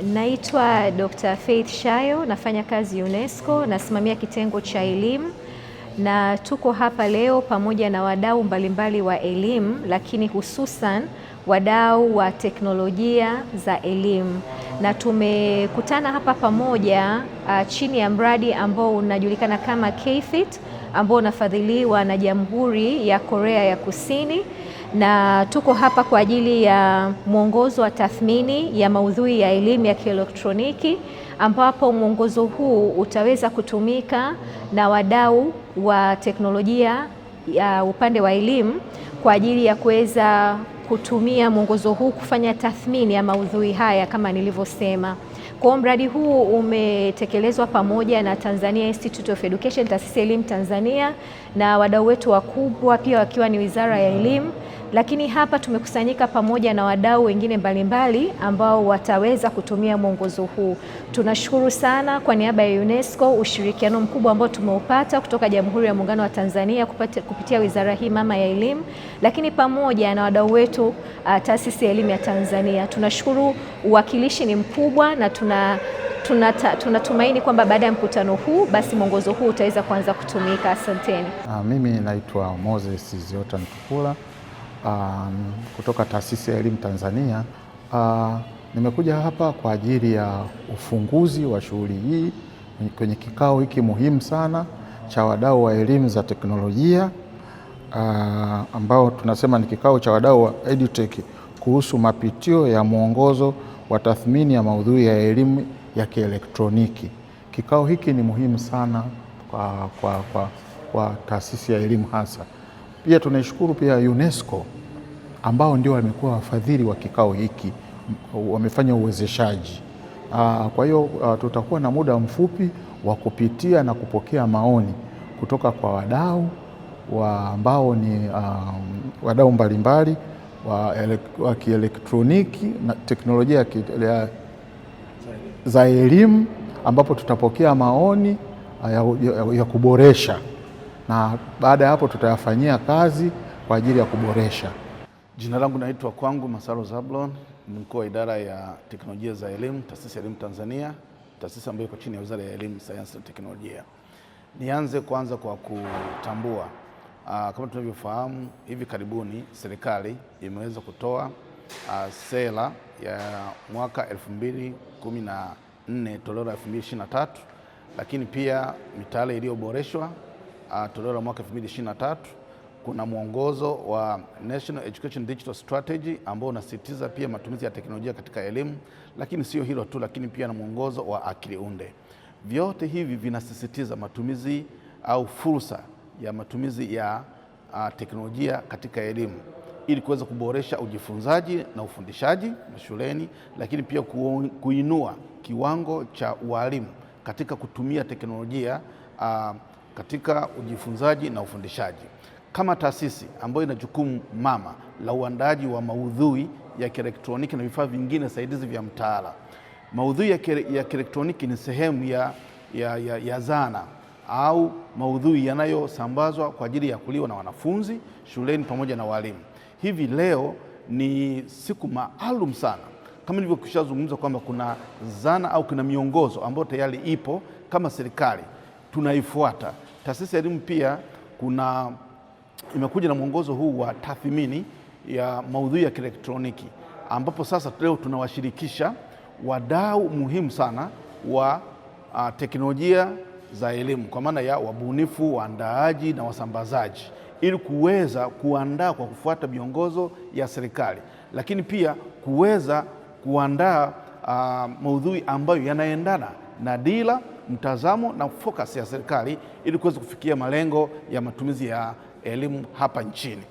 Naitwa Dr. Faith Shayo, nafanya kazi UNESCO, nasimamia kitengo cha elimu na tuko hapa leo pamoja na wadau mbalimbali wa elimu, lakini hususan wadau wa teknolojia za elimu, na tumekutana hapa pamoja chini ya mradi ambao unajulikana kama KFIT ambao unafadhiliwa na Jamhuri ya Korea ya Kusini, na tuko hapa kwa ajili ya mwongozo wa tathmini ya maudhui ya elimu ya kielektroniki, ambapo mwongozo huu utaweza kutumika na wadau wa teknolojia ya upande wa elimu kwa ajili ya kuweza kutumia mwongozo huu kufanya tathmini ya maudhui haya kama nilivyosema. Kwa mradi huu umetekelezwa pamoja na Tanzania Institute of Education, taasisi ya elimu Tanzania, na wadau wetu wakubwa pia wakiwa ni Wizara ya Elimu, lakini hapa tumekusanyika pamoja na wadau wengine mbalimbali ambao wataweza kutumia mwongozo huu. Tunashukuru sana kwa niaba ya UNESCO ushirikiano mkubwa ambao tumeupata kutoka Jamhuri ya Muungano wa Tanzania kupitia wizara hii mama ya elimu, lakini pamoja na wadau wetu taasisi ya elimu ya Tanzania. Tunashukuru, uwakilishi ni mkubwa na tunatumaini kwamba baada ya mkutano huu basi mwongozo huu utaweza kuanza kutumika. Asanteni. Mimi naitwa Moses Ziota Mtukula kutoka taasisi ya elimu Tanzania. Nimekuja hapa kwa ajili ya ufunguzi wa shughuli hii kwenye kikao hiki muhimu sana cha wadau wa elimu za teknolojia, ambao tunasema ni kikao cha wadau wa EduTech kuhusu mapitio ya mwongozo wa tathmini ya maudhui ya elimu ya kielektroniki. Kikao hiki ni muhimu sana kwa taasisi ya elimu hasa. Pia tunaishukuru pia UNESCO ambao ndio wamekuwa wafadhili wa kikao hiki, wamefanya uwezeshaji. Kwa hiyo tutakuwa na muda mfupi wa kupitia na kupokea maoni kutoka kwa wadau ambao ni wadau mbalimbali wa kielektroniki na teknolojia za elimu, ambapo tutapokea maoni ya kuboresha, na baada ya hapo tutayafanyia kazi kwa ajili ya kuboresha. Jina langu naitwa Kwangu Masaro Zablon, ni mkuu wa idara ya teknolojia za elimu, taasisi ya elimu Tanzania, taasisi ambayo iko chini ya Wizara ya Elimu, Sayansi na Teknolojia. Nianze kwanza kwa kutambua, kama tunavyofahamu, hivi karibuni serikali imeweza kutoa sera ya mwaka 2014 toleo la 2023, lakini pia mitaala iliyoboreshwa toleo la mwaka 2023. Kuna mwongozo wa National Education Digital Strategy ambao unasisitiza pia matumizi ya teknolojia katika elimu, lakini sio hilo tu, lakini pia na mwongozo wa akili unde. Vyote hivi vinasisitiza matumizi au fursa ya matumizi ya teknolojia katika elimu ili kuweza kuboresha ujifunzaji na ufundishaji shuleni, lakini pia kuinua kiwango cha walimu katika kutumia teknolojia katika ujifunzaji na ufundishaji. Kama taasisi ambayo ina jukumu mama la uandaaji wa maudhui ya kielektroniki na vifaa vingine saidizi vya mtaala, maudhui ya kielektroniki ni sehemu ya zana au maudhui yanayosambazwa kwa ajili ya kuliwa na wanafunzi shuleni pamoja na walimu. Hivi leo ni siku maalum sana, kama nilivyokushazungumza kwamba kuna zana au kuna miongozo ambayo tayari ipo kama serikali tunaifuata. Taasisi ya elimu pia imekuja na mwongozo huu wa tathmini ya maudhui ya kielektroniki, ambapo sasa leo tunawashirikisha wadau muhimu sana wa teknolojia za elimu, kwa maana ya wabunifu, waandaaji na wasambazaji, ili kuweza kuandaa kwa kufuata miongozo ya serikali, lakini pia kuweza kuandaa maudhui ambayo yanaendana na dira, mtazamo na focus ya serikali ili kuweza kufikia malengo ya matumizi ya elimu hapa nchini.